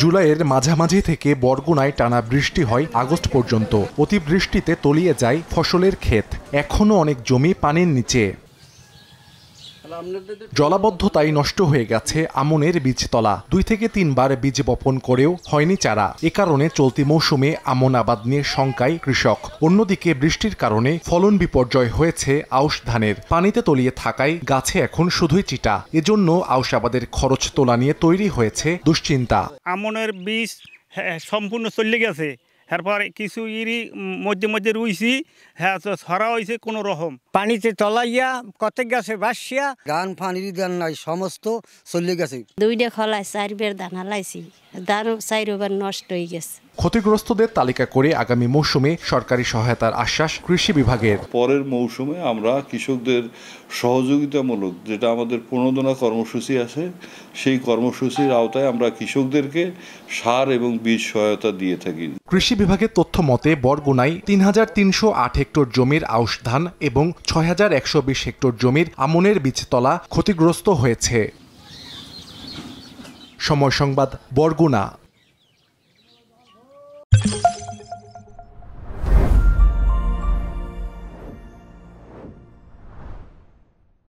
জুলাইয়ের মাঝামাঝি থেকে বরগুনায় টানা বৃষ্টি হয় আগস্ট পর্যন্ত। অতিবৃষ্টিতে তলিয়ে যায় ফসলের ক্ষেত। এখনো অনেক জমি পানির নিচে। জলাবদ্ধতায় নষ্ট হয়ে গেছে আমনের বীজতলা। 2 থেকে 3 বার বীজ বপন করেও হয়নি চারা। এ কারণে চলতি মৌসুমে আমন আবাদ নিয়ে শঙ্কায় কৃষক। অন্যদিকে বৃষ্টির কারণে ফলন বিপর্যয় হয়েছে আউশ ধানের। পানিতে তলিয়ে থাকায় গাছে এখন শুধুই চিটা। এজন্য আউশ আবাদের খরচ তোলা নিয়ে তৈরি হয়েছে দুশ্চিন্তা। আমনের বীজ সম্পূর্ণ চলে গেছে। এরপর কিছু মধ্যে মধ্যে রুইছি, হ্যাঁ ছড়া হয়েছে কোনো রকম। পানিতে তলাইয়া কত গেছে বাসিয়া ধান পানির ধান নাই, সমস্ত চলে গেছে। 2টা খোলায় 4 বের ধান হালাইছি, ধান 4 বার নষ্ট হয়ে গেছে। ক্ষতিগ্রস্তদের তালিকা করে আগামী মৌসুমে সরকারি সহায়তার আশ্বাস কৃষি বিভাগের। পরের মৌসুমে আমরা কৃষকদের সহযোগিতামূলক যেটা আমাদের প্রণোদনা কর্মসূচি আছে, সেই কর্মসূচির আওতায় আমরা কৃষকদেরকে সার এবং বীজ সহায়তা দিয়ে থাকি। কৃষি বিভাগের তথ্য মতে বরগুনায় 3308 হেক্টর জমির আউশ ধান এবং 6120 হেক্টর জমির আমনের বীজতলা ক্ষতিগ্রস্ত হয়েছে। সময় সংবাদ, বরগুনা।